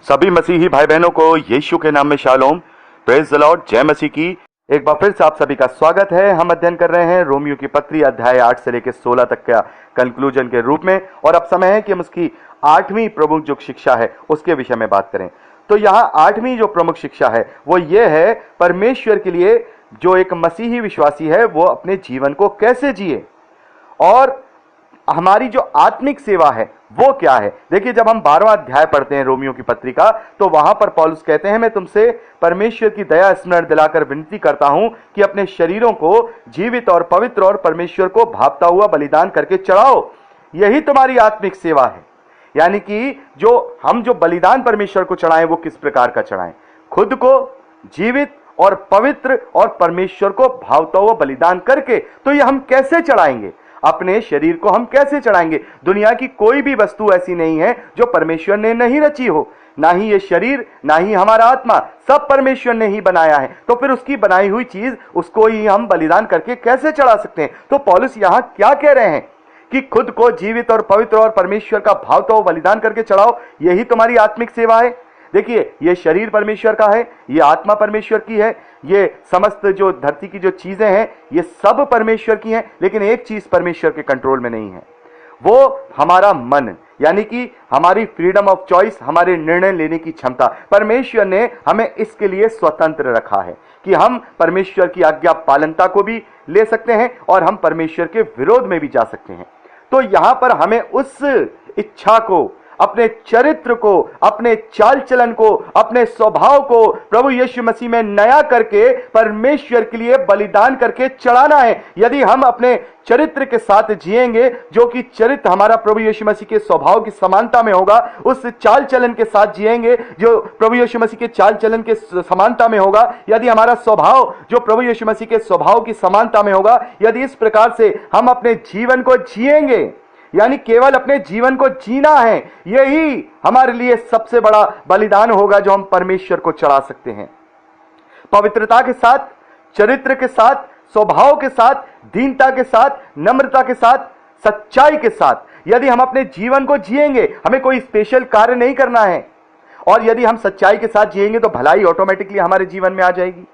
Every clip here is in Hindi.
सभी मसीही भाई बहनों को यीशु के नाम में शालोम, प्रेज द लॉर्ड, जय मसीह की। एक बार फिर से आप सभी का स्वागत है। हम अध्ययन कर रहे हैं रोमियो की पत्री अध्याय 8 से लेकर 16 तक का कंक्लूजन के रूप में, और अब समय है कि हम उसकी 8वीं प्रमुख जो शिक्षा है उसके विषय में बात करें। तो यहाँ 8वीं जो प्रमुख शिक्षा है वो ये है, परमेश्वर के लिए जो एक मसीही विश्वासी है वो अपने जीवन को कैसे जिए और हमारी जो आत्मिक सेवा है वो क्या है। देखिए, जब हम 12वां अध्याय पढ़ते हैं रोमियो की पत्री का, तो वहां पर पौलुस कहते हैं, मैं तुमसे परमेश्वर की दया स्मरण दिलाकर विनती करता हूं कि अपने शरीरों को जीवित और पवित्र और परमेश्वर को भावता हुआ बलिदान करके चढ़ाओ, यही तुम्हारी आत्मिक सेवा है। यानी कि जो बलिदान परमेश्वर को चढ़ाएं वो किस प्रकार का चढ़ाएं, खुद को जीवित और पवित्र और परमेश्वर को भावता हुआ बलिदान करके। तो ये हम कैसे चढ़ाएंगे, अपने शरीर को हम कैसे चढ़ाएंगे। दुनिया की कोई भी वस्तु ऐसी नहीं है जो परमेश्वर ने नहीं रची हो, ना ही ये शरीर, ना ही हमारा आत्मा, सब परमेश्वर ने ही बनाया है। तो फिर उसकी बनाई हुई चीज उसको ही हम बलिदान करके कैसे चढ़ा सकते हैं। तो पौलुस यहां क्या कह रहे हैं कि खुद को जीवित और पवित्र और परमेश्वर का भावता हुआ बलिदान करके चढ़ाओ, यही तुम्हारी आत्मिक सेवा है। देखिए, ये शरीर परमेश्वर का है, ये आत्मा परमेश्वर की है, ये समस्त जो धरती की जो चीजें हैं ये सब परमेश्वर की हैं, लेकिन एक चीज परमेश्वर के कंट्रोल में नहीं है, वो हमारा मन, यानी कि हमारी फ्रीडम ऑफ चॉइस, हमारे निर्णय लेने की क्षमता। परमेश्वर ने हमें इसके लिए स्वतंत्र रखा है कि हम परमेश्वर की आज्ञा पालनता को भी ले सकते हैं और हम परमेश्वर के विरोध में भी जा सकते हैं। तो यहां पर हमें उस इच्छा को, अपने चरित्र को, अपने चाल चलन को, अपने स्वभाव को प्रभु यीशु मसीह में नया करके परमेश्वर के लिए बलिदान करके चढ़ाना है। यदि हम अपने चरित्र के साथ जिएंगे, जो कि चरित्र हमारा प्रभु यीशु मसीह के स्वभाव की समानता में होगा, उस चाल चलन के साथ जिएंगे जो प्रभु यीशु मसीह के चाल चलन के समानता में होगा, यदि हमारा स्वभाव जो प्रभु यीशु मसीह के स्वभाव की समानता में होगा, यदि इस प्रकार से हम अपने जीवन को जिएंगे, यानी केवल अपने जीवन को जीना है, यही हमारे लिए सबसे बड़ा बलिदान होगा जो हम परमेश्वर को चढ़ा सकते हैं। पवित्रता के साथ, चरित्र के साथ, स्वभाव के साथ, दीनता के साथ, नम्रता के साथ, सच्चाई के साथ यदि हम अपने जीवन को जिएंगे, हमें कोई स्पेशल कार्य नहीं करना है, और यदि हम सच्चाई के साथ जिएंगे तो भलाई ऑटोमेटिकली हमारे जीवन में आ जाएगी।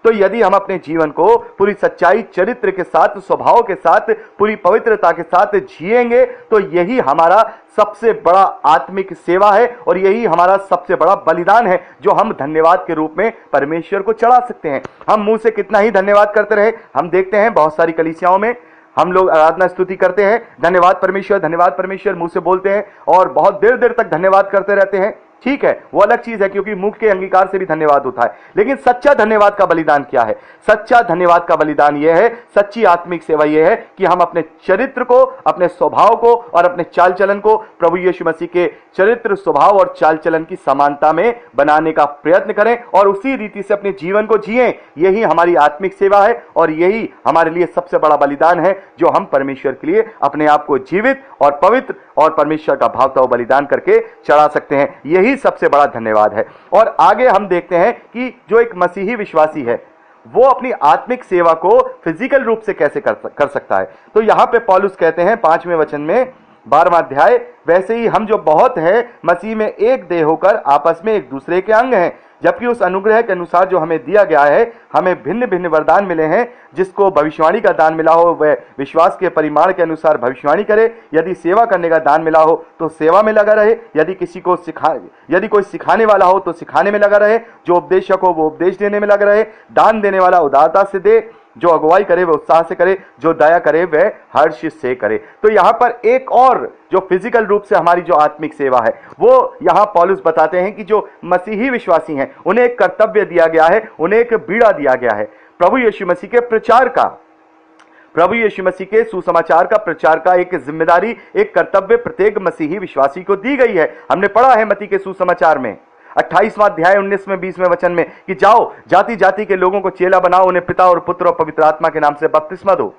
तो यदि हम अपने जीवन को पूरी सच्चाई, चरित्र के साथ, स्वभाव के साथ, पूरी पवित्रता के साथ जिएंगे, तो यही हमारा सबसे बड़ा आत्मिक सेवा है और यही हमारा सबसे बड़ा बलिदान है जो हम धन्यवाद के रूप में परमेश्वर को चढ़ा सकते हैं। हम मुंह से कितना ही धन्यवाद करते रहे, हम देखते हैं बहुत सारी कलीसियाओं में हम लोग आराधना स्तुति करते हैं, धन्यवाद परमेश्वर मुंह से बोलते हैं और बहुत देर देर तक धन्यवाद करते रहते हैं। ठीक है, वो अलग चीज है, क्योंकि मुख के अंगीकार से भी धन्यवाद होता है। लेकिन सच्चा धन्यवाद का बलिदान क्या है? सच्चा धन्यवाद का बलिदान यह है, सच्ची आत्मिक सेवा यह है कि हम अपने चरित्र को, अपने स्वभाव को और अपने चाल चलन को प्रभु यीशु मसीह के चरित्र, स्वभाव और चाल चलन की समानता में बनाने का प्रयत्न करें और उसी रीति से अपने जीवन को जिएं। यही हमारी आत्मिक सेवा है और यही हमारे लिए सबसे बड़ा बलिदान है जो हम परमेश्वर के लिए अपने आप को जीवित और पवित्र और परमेश्वर का भावता हुआ बलिदान करके चढ़ा सकते हैं। यही सबसे बड़ा धन्यवाद है। और आगे हम देखते हैं कि जो एक मसीही विश्वासी है वो अपनी आत्मिक सेवा को फिजिकल रूप से कैसे कर सकता है। तो यहां पे पौलुस कहते हैं 5वें वचन में, 12वां अध्याय, वैसे ही हम जो बहुत है मसीह में एक देह होकर आपस में एक दूसरे के अंग हैं, जबकि उस अनुग्रह के अनुसार जो हमें दिया गया है, हमें भिन्न भिन्न वरदान मिले हैं। जिसको भविष्यवाणी का दान मिला हो वह विश्वास के परिमाण के अनुसार भविष्यवाणी करे, यदि सेवा करने का दान मिला हो तो सेवा में लगा रहे, यदि कोई सिखाने वाला हो तो सिखाने में लगा रहे, जो उपदेशक हो वो उपदेश देने में लगा रहे, दान देने वाला उदारता से दे, जो अगुवाई करे वह उत्साह से करे, जो दया करे वह हर्ष से करे। तो यहां पर एक और जो फिजिकल रूप से हमारी जो आत्मिक सेवा है वो यहां पौलुस बताते हैं कि जो मसीही विश्वासी हैं उन्हें एक कर्तव्य दिया गया है, उन्हें एक बीड़ा दिया गया है प्रभु यीशु मसीह के प्रचार का, प्रभु यीशु मसीह के सुसमाचार का प्रचार का एक जिम्मेदारी, एक कर्तव्य प्रत्येक मसीही विश्वासी को दी गई है। हमने पढ़ा है मत्ती के सुसमाचार में 28वां अध्याय 19वें 20वें वचन में कि जाओ, जाति जाति के लोगों को चेला बनाओ, उन्हें पिता और पुत्र और पवित्र आत्मा के नाम से बपतिस्मा दो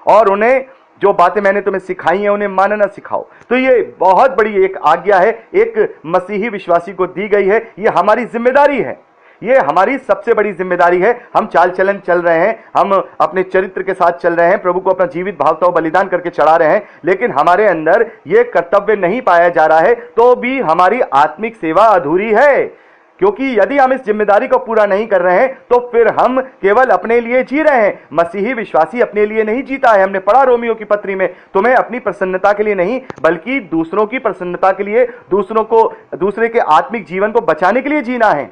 और उन्हें जो बातें मैंने तुम्हें सिखाई हैं उन्हें मानना सिखाओ। तो ये बहुत बड़ी एक आज्ञा है, एक मसीही विश्वासी को दी गई है, ये हमारी जिम्मेदारी है। ये हमारी सबसे बड़ी जिम्मेदारी है। हम चाल चलन चल रहे हैं, हम अपने चरित्र के साथ चल रहे हैं, प्रभु को अपना जीवित भावता बलिदान करके चढ़ा रहे हैं, लेकिन हमारे अंदर ये कर्तव्य नहीं पाया जा रहा है, तो भी हमारी आत्मिक सेवा अधूरी है। क्योंकि यदि हम इस जिम्मेदारी को पूरा नहीं कर रहे हैं तो फिर हम केवल अपने लिए जी रहे हैं। मसीही विश्वासी अपने लिए नहीं जीता है। हमने पढ़ा रोमियो की पत्री में, तुम्हें अपनी प्रसन्नता के लिए नहीं बल्कि दूसरों की प्रसन्नता के लिए, दूसरे के आत्मिक जीवन को बचाने के लिए जीना है।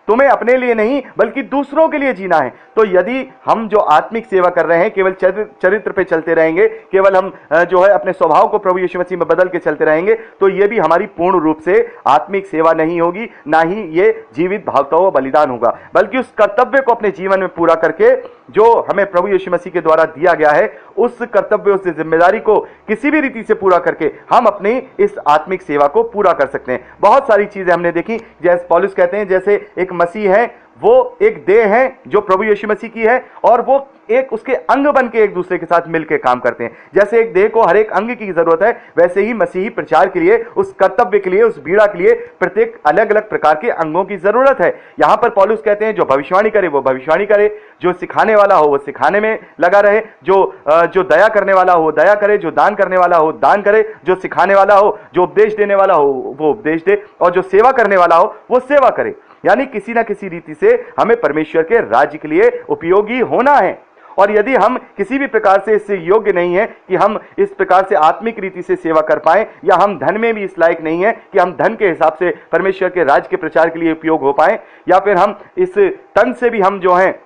तुम्हें अपने लिए नहीं बल्कि दूसरों के लिए जीना है। तो यदि हम जो आत्मिक सेवा कर रहे हैं केवल चरित्र पे चलते रहेंगे, केवल हम जो है अपने स्वभाव को प्रभु यीशु मसीह में बदल के चलते रहेंगे, तो ये भी हमारी पूर्ण रूप से आत्मिक सेवा नहीं होगी, ना ही ये जीवित भावता हुआ बलिदान होगा। बल्कि उस कर्तव्य को अपने जीवन में पूरा करके जो हमें प्रभु यीशु मसीह के द्वारा दिया गया है, उस कर्तव्य, उस जिम्मेदारी को किसी भी रीति से पूरा करके हम अपनी इस आत्मिक सेवा को पूरा कर सकते हैं। बहुत सारी चीजें हमने देखी, जैसे पौलुस कहते हैं, जैसे एक मसीह है, वो एक देह है जो प्रभु यीशु मसीह की है, और वो एक उसके अंग बन के एक दूसरे के साथ मिलकर काम करते हैं। जैसे एक देह को हर एक अंग की जरूरत है, वैसे ही मसीही प्रचार के लिए, उस कर्तव्य के लिए, उस बीड़ा के लिए प्रत्येक अलग अलग प्रकार के अंगों की जरूरत है। यहां पर पौलुस कहते हैं जो भविष्यवाणी करे वो भविष्यवाणी करे, जो सिखाने वाला हो वो सिखाने में लगा रहे, जो दया करने वाला हो दया करे, जो दान करने वाला हो दान करे, जो सिखाने वाला हो, जो उपदेश देने वाला हो वो उपदेश दे, और जो सेवा करने वाला हो वो सेवा करे। यानी किसी ना किसी रीति से हमें परमेश्वर के राज्य के लिए उपयोगी होना है। और यदि हम किसी भी प्रकार से इससे योग्य नहीं है कि हम इस प्रकार से आत्मिक रीति से सेवा कर पाएं, या हम धन में भी इस लायक नहीं है कि हम धन के हिसाब से परमेश्वर के राज्य के प्रचार के लिए उपयोग हो पाएं, या फिर हम इस तन से भी हम जो हैं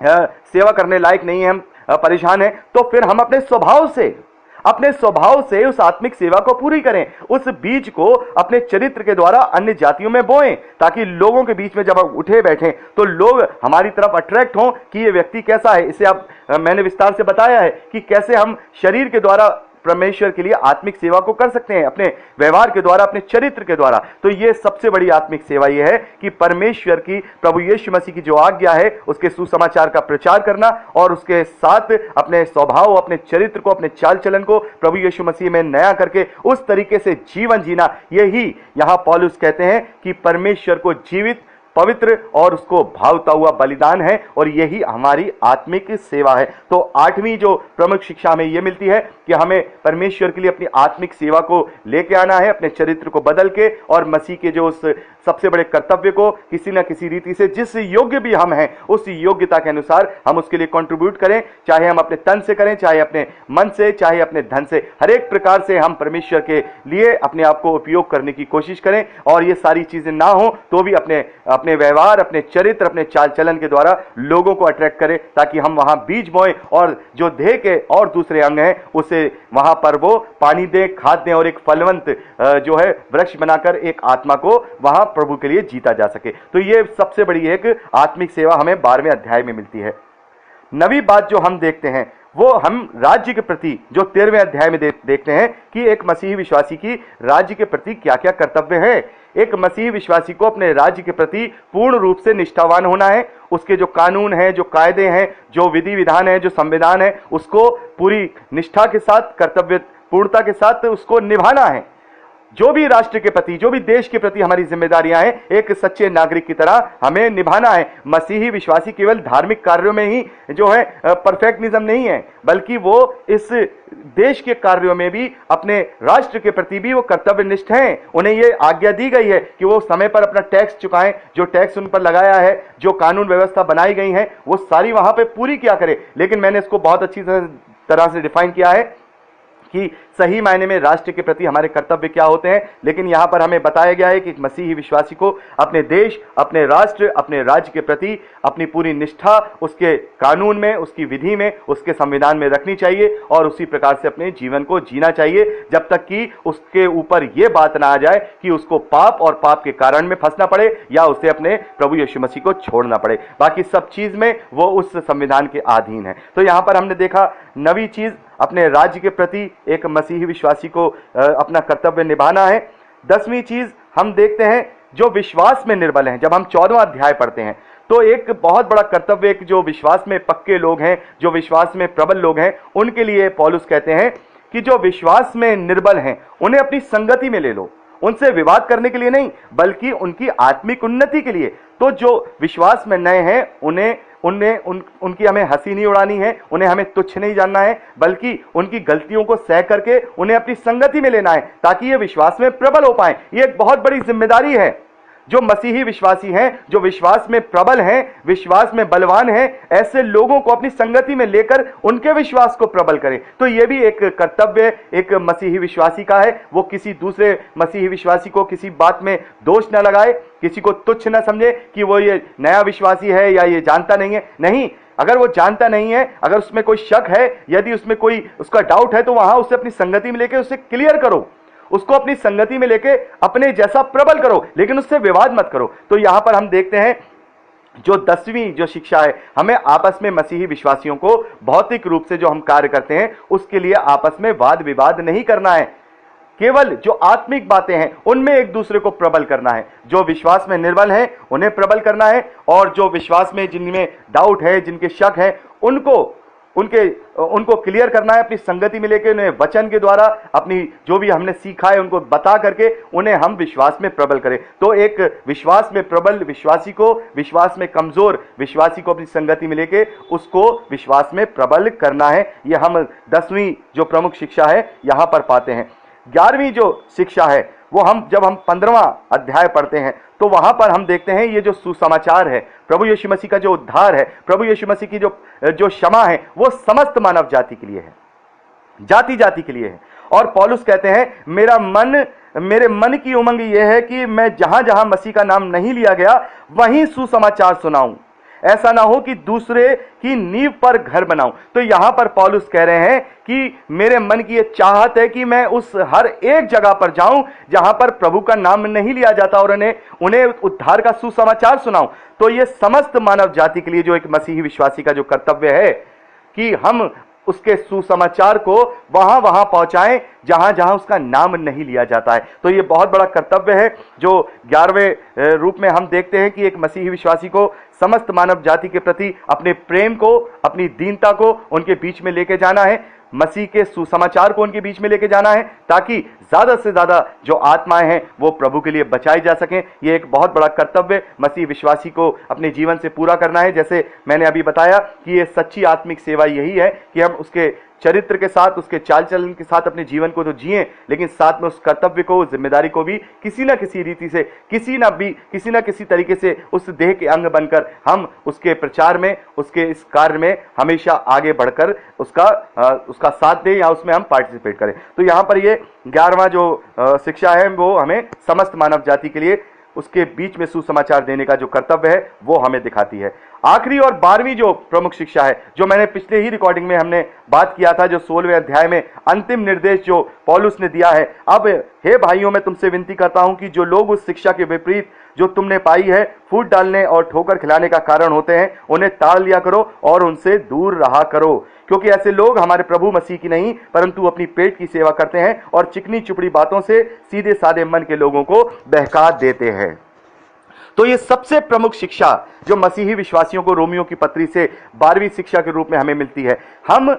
सेवा करने लायक नहीं है, हम परेशान हैं, तो फिर हम अपने स्वभाव से उस आत्मिक सेवा को पूरी करें। उस बीज को अपने चरित्र के द्वारा अन्य जातियों में बोएं, ताकि लोगों के बीच में जब हम उठे बैठें तो लोग हमारी तरफ अट्रैक्ट हों कि ये व्यक्ति कैसा है। इसे मैंने विस्तार से बताया है कि कैसे हम शरीर के द्वारा परमेश्वर के लिए आत्मिक सेवा को कर सकते हैं, अपने व्यवहार के द्वारा, अपने चरित्र के द्वारा। तो ये सबसे बड़ी आत्मिक सेवा ये है कि परमेश्वर की, प्रभु यीशु मसीह की जो आज्ञा है उसके सुसमाचार का प्रचार करना, और उसके साथ अपने स्वभाव, अपने चरित्र को, अपने चाल चलन को प्रभु यीशु मसीह में नया करके उस तरीके से जीवन जीना। यही यहां पौलुस कहते हैं कि परमेश्वर को जीवित, पवित्र और उसको भावता हुआ बलिदान है, और यही हमारी आत्मिक सेवा है। तो 8वीं जो प्रमुख शिक्षा हमें यह मिलती है कि हमें परमेश्वर के लिए अपनी आत्मिक सेवा को लेके आना है, अपने चरित्र को बदल के, और मसीह के जो उस सबसे बड़े कर्तव्य को किसी न किसी रीति से, जिस योग्य भी हम हैं उस योग्यता के अनुसार हम उसके लिए कंट्रीब्यूट करें, चाहे हम अपने तन से करें, चाहे अपने मन से, चाहे अपने धन से, हर एक प्रकार से हम परमेश्वर के लिए अपने आप को उपयोग करने की कोशिश करें। और ये सारी चीजें ना हो तो भी अपने व्यवहार, अपने चरित्र, अपने चाल चलन के द्वारा लोगों को अट्रैक्ट करें, ताकि हम वहां बीज बोएं और जो देह के और दूसरे अंग हैं उसे वहां पर वो पानी दें, खाद दें, और एक फलवंत जो है वृक्ष बनाकर एक आत्मा को वहां प्रभु के लिए जीता जा सके। तो ये सबसे बड़ी एक आत्मिक सेवा हमें 12वें अध्याय में मिलती है। नवी बात जो हम देखते हैं वो हम राज्य के प्रति जो 13वें अध्याय में देखते हैं कि एक मसीही विश्वासी की राज्य के प्रति क्या क्या कर्तव्य है। एक मसीही विश्वासी को अपने राज्य के प्रति पूर्ण रूप से निष्ठावान होना है। उसके जो कानून हैं, जो कायदे हैं, जो विधि विधान है, जो संविधान है, उसको पूरी निष्ठा के साथ, कर्तव्य पूर्णता के साथ उसको निभाना है। जो भी राष्ट्र के प्रति, जो भी देश के प्रति हमारी जिम्मेदारियां हैं, एक सच्चे नागरिक की तरह हमें निभाना है। मसीही विश्वासी केवल धार्मिक कार्यों में ही जो है परफेक्टनिज्म नहीं है, बल्कि वो इस देश के कार्यों में भी, अपने राष्ट्र के प्रति भी वो कर्तव्यनिष्ठ हैं। उन्हें ये आज्ञा दी गई है कि वो समय पर अपना टैक्स चुकाएं, जो टैक्स उन पर लगाया है, जो कानून व्यवस्था बनाई गई है, वो सारी वहां पे पूरी किया करे। लेकिन मैंने इसको बहुत अच्छी तरह से डिफाइन किया है कि सही मायने में राष्ट्र के प्रति हमारे कर्तव्य क्या होते हैं। लेकिन यहां पर हमें बताया गया है कि एक मसीही विश्वासी को अपने देश, अपने राष्ट्र, अपने राज्य के प्रति अपनी पूरी निष्ठा उसके कानून में, उसकी विधि में, उसके संविधान में रखनी चाहिए, और उसी प्रकार से अपने जीवन को जीना चाहिए, जब तक कि उसके ऊपर यह बात ना आ जाए कि उसको पाप और पाप के कारण में फंसना पड़े, या उसे अपने प्रभु यीशु मसीह को छोड़ना पड़े। बाकी सब चीज में वो उस संविधान के अधीन है। तो यहां पर हमने देखा नवी चीज, अपने राज्य के प्रति एक मसीही विश्वासी को अपना कर्तव्य निभाना है। 10वीं चीज हम देखते हैं जो विश्वास में निर्बल हैं। जब हम 14वां अध्याय पढ़ते हैं तो एक बहुत बड़ा कर्तव्य, एक जो विश्वास में पक्के लोग हैं, जो विश्वास में प्रबल लोग हैं, उनके लिए पौलुस कहते हैं कि जो विश्वास में निर्बल हैं उन्हें अपनी संगति में ले लो, उनसे विवाद करने के लिए नहीं, बल्कि उनकी आत्मिक उन्नति के लिए। तो जो विश्वास में नए हैं उनकी हमें हंसी नहीं उड़ानी है, उन्हें हमें तुच्छ नहीं जानना है, बल्कि उनकी गलतियों को सह करके उन्हें अपनी संगति में लेना है, ताकि ये विश्वास में प्रबल हो पाए। ये एक बहुत बड़ी जिम्मेदारी है। जो मसीही विश्वासी हैं, जो विश्वास में प्रबल हैं, विश्वास में बलवान हैं, ऐसे लोगों को अपनी संगति में लेकर उनके विश्वास को प्रबल करें। तो यह भी एक कर्तव्य एक मसीही विश्वासी का है। वो किसी दूसरे मसीही विश्वासी को किसी बात में दोष न लगाए, किसी को तुच्छ न समझे कि वो ये नया विश्वासी है या ये जानता नहीं है। नहीं, अगर वो जानता नहीं है, अगर उसमें कोई शक है, यदि उसमें कोई उसका डाउट है, तो वहां उसे अपनी संगति में लेकर उसे क्लियर करो, उसको अपनी संगति में लेके अपने जैसा प्रबल करो, लेकिन उससे विवाद मत करो। तो यहां पर हम देखते हैं जो 10वीं जो शिक्षा है, हमें आपस में मसीही विश्वासियों को भौतिक रूप से जो हम कार्य करते हैं उसके लिए आपस में वाद विवाद नहीं करना है। केवल जो आत्मिक बातें हैं उनमें एक दूसरे को प्रबल करना है। जो विश्वास में निर्बल हैं उन्हें प्रबल करना है, और जो विश्वास में जिनमें डाउट है, जिनके शक है, उनको क्लियर करना है, अपनी संगति में लेकर उन्हें वचन के द्वारा अपनी जो भी हमने सीखा है उनको बता करके उन्हें हम विश्वास में प्रबल करें। तो एक विश्वास में प्रबल विश्वासी को, विश्वास में कमजोर विश्वासी को अपनी संगति में लेके उसको विश्वास में प्रबल करना है। यह हम 10वीं जो प्रमुख शिक्षा है यहां पर पाते हैं। 11वीं जो शिक्षा है वो जब हम 15वां अध्याय पढ़ते हैं तो वहां पर हम देखते हैं ये जो सुसमाचार है, प्रभु यीशु मसीह का जो उद्धार है, प्रभु यीशु मसीह की जो क्षमा है, वो समस्त मानव जाति के लिए है, जाति जाति के लिए है। और पौलुस कहते हैं मेरे मन की उमंग यह है कि मैं जहां जहां मसीह का नाम नहीं लिया गया वहीं सुसमाचार सुनाऊं, ऐसा ना हो कि दूसरे की नींव पर घर बनाऊं। तो यहां पर पौलुस कह रहे हैं कि मेरे मन की यह चाहत है कि मैं उस हर एक जगह पर जाऊं जहां पर प्रभु का नाम नहीं लिया जाता और उन्हें उद्धार का सुसमाचार सुनाऊं। तो यह समस्त मानव जाति के लिए जो एक मसीही विश्वासी का जो कर्तव्य है कि हम उसके सुसमाचार को वहां वहां पहुंचाएं जहां जहां उसका नाम नहीं लिया जाता है। तो यह बहुत बड़ा कर्तव्य है जो 11वें रूप में हम देखते हैं कि एक मसीही विश्वासी को समस्त मानव जाति के प्रति अपने प्रेम को, अपनी दीनता को उनके बीच में लेके जाना है, मसीह के सुसमाचार को उनके बीच में लेके जाना है, ताकि ज्यादा से ज्यादा जो आत्माएं हैं वो प्रभु के लिए बचाई जा सकें। यह एक बहुत बड़ा कर्तव्य मसीह विश्वासी को अपने जीवन से पूरा करना है। जैसे मैंने अभी बताया कि यह सच्ची आत्मिक सेवा यही है कि हम उसके चरित्र के साथ, उसके चाल चलन के साथ अपने जीवन को तो जिएं, लेकिन साथ में उस कर्तव्य को, उस जिम्मेदारी को भी किसी ना किसी रीति से, किसी ना किसी तरीके से उस देह के अंग बनकर हम उसके प्रचार में, उसके इस कार्य में हमेशा आगे बढ़कर उसका साथ दें या उसमें हम पार्टिसिपेट करें। तो यहाँ पर ये 11वां जो शिक्षा है वो हमें समस्त मानव जाति के लिए उसके बीच में सुसमाचार देने का जो कर्तव्य है वो हमें दिखाती है। आखिरी और 12वीं जो प्रमुख शिक्षा है, जो मैंने पिछले ही रिकॉर्डिंग में हमने बात किया था, जो 16वें अध्याय में अंतिम निर्देश जो पौलुस ने दिया है, अब हे भाइयों मैं तुमसे विनती करता हूं कि जो लोग उस शिक्षा के विपरीत जो तुमने पाई है फूट डालने और ठोकर खिलाने का कारण होते हैं, उन्हें टाल लिया करो और उनसे दूर रहा करो, क्योंकि ऐसे लोग हमारे प्रभु मसीह की नहीं परंतु अपनी पेट की सेवा करते हैं और चिकनी चुपड़ी बातों से सीधे साधे मन के लोगों को बहका देते हैं। तो ये सबसे प्रमुख शिक्षा जो मसीही विश्वासियों को रोमियो की पत्री से 12वीं शिक्षा के रूप में हमें मिलती है, हम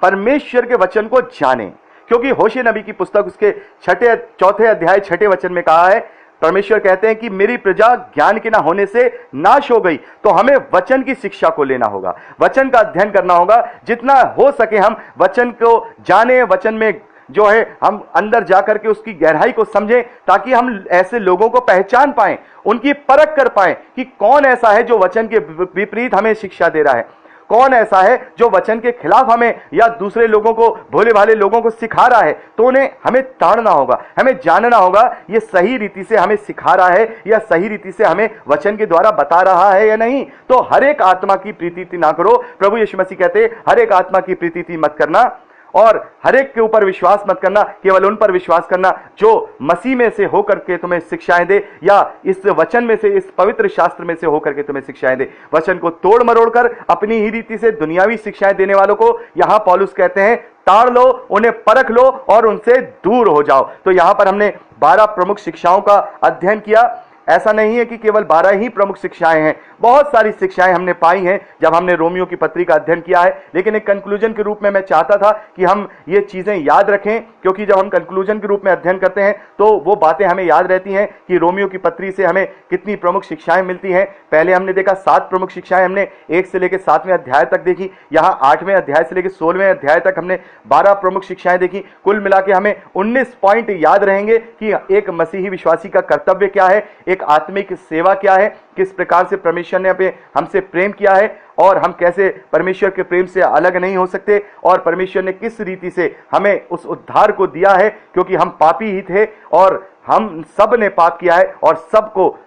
परमेश्वर के वचन को जानें। क्योंकि होशे नबी की पुस्तक उसके 4 अध्याय 6 वचन में कहा है, परमेश्वर कहते हैं कि मेरी प्रजा ज्ञान के ना होने से नाश हो गई। तो हमें वचन की शिक्षा को लेना होगा, वचन का अध्ययन करना होगा, जितना हो सके हम वचन को जाने, वचन में जो है हम अंदर जाकर के उसकी गहराई को समझें, ताकि हम ऐसे लोगों को पहचान पाएं, उनकी परख कर पाएं कि कौन ऐसा है जो वचन के विपरीत हमें शिक्षा दे रहा है, कौन ऐसा है जो वचन के खिलाफ हमें या दूसरे लोगों को, भोले भाले लोगों को सिखा रहा है। तो उन्हें हमें ताड़ना होगा, हमें जानना होगा ये सही रीति से हमें सिखा रहा है या सही रीति से हमें वचन के द्वारा बता रहा है या नहीं। तो हर एक आत्मा की प्रीति ना करो, प्रभु यीशु मसीह कहते हैं हर एक आत्मा की प्रीति मत करना और हर एक के ऊपर विश्वास मत करना, केवल उन पर विश्वास करना जो मसीह में से होकर के तुम्हें शिक्षाएं दे या इस वचन में से, इस पवित्र शास्त्र में से होकर के तुम्हें शिक्षाएं दे। वचन को तोड़ मरोड़ कर अपनी ही रीति से दुनियावी शिक्षाएं देने वालों को यहां पौलुस कहते हैं ताड़ लो, उन्हें परख लो और उनसे दूर हो जाओ। तो यहां पर हमने 12 प्रमुख शिक्षाओं का अध्ययन किया। ऐसा नहीं है कि केवल 12 ही प्रमुख शिक्षाएं हैं, बहुत सारी शिक्षाएं हमने पाई हैं जब हमने रोमियो की पत्री का अध्ययन किया है। लेकिन एक कंक्लूजन के रूप में मैं चाहता था कि हम ये चीजें याद रखें, क्योंकि जब हम कंक्लूजन के रूप में अध्ययन करते हैं तो वो बातें हमें याद रहती हैं कि रोमियो की पत्री से हमें कितनी प्रमुख शिक्षाएं मिलती हैं। पहले हमने देखा 7 प्रमुख शिक्षाएं हमने 1 से लेकर 7वें अध्याय तक देखी। यहाँ 8वें अध्याय से लेकर 16वें अध्याय तक हमने 12 प्रमुख शिक्षाएं देखी। कुल मिला के हमें 19 पॉइंट याद रहेंगे कि एक मसीही विश्वासी का कर्तव्य क्या है, एक आत्मिक सेवा क्या है, किस प्रकार से परमेश्वर ने हमसे प्रेम किया है और हम कैसे परमेश्वर के प्रेम से अलग नहीं हो सकते, और परमेश्वर ने किस रीति से हमें उस उद्धार को दिया है, क्योंकि हम पापी ही थे और हम सब ने पाप किया है और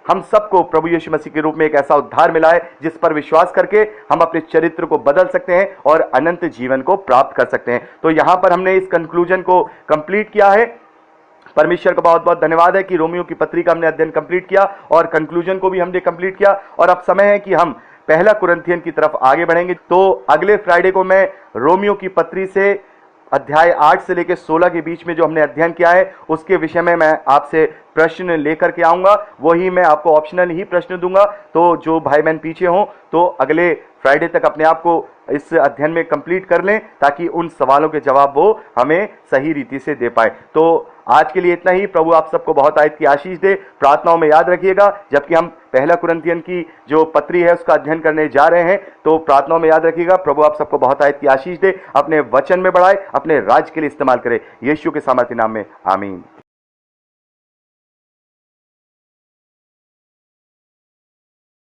हम सबको प्रभु यीशु मसीह के रूप में एक ऐसा उद्धार मिला है जिस पर विश्वास करके हम अपने चरित्र को बदल सकते हैं और अनंत जीवन को प्राप्त कर सकते हैं। तो यहां पर हमने इस कंक्लूजन को कंप्लीट किया है। परमेश्वर का बहुत बहुत धन्यवाद है कि रोमियो की पत्री का हमने अध्ययन कंप्लीट किया और कंक्लूजन को भी हमने कंप्लीट किया, और अब समय है कि हम पहला कुरिन्थियन की तरफ आगे बढ़ेंगे। तो अगले फ्राइडे को मैं रोमियो की पत्री से अध्याय 8 से लेकर 16 के बीच में जो हमने अध्ययन किया है उसके विषय में मैं आपसे प्रश्न लेकर के आऊंगा। वही मैं आपको ऑप्शनल ही प्रश्न दूंगा, तो जो भाई बहन पीछे हों तो अगले फ्राइडे तक अपने आप को इस अध्ययन में कंप्लीट कर लें, ताकि उन सवालों के जवाब वो हमें सही रीति से दे पाए। तो आज के लिए इतना ही। प्रभु आप सबको बहुत आयत की आशीष दे। प्रार्थनाओं में याद रखिएगा, जबकि हम पहला कुरिन्थियन की जो पत्री है उसका अध्ययन करने जा रहे हैं, तो प्रार्थनाओं में याद रखिएगा। प्रभु आप सबको बहुत आयत की आशीष दे, अपने वचन में बढ़ाए, अपने राज्य के लिए इस्तेमाल करे। यीशु के सामर्थ्य नाम में आमीन।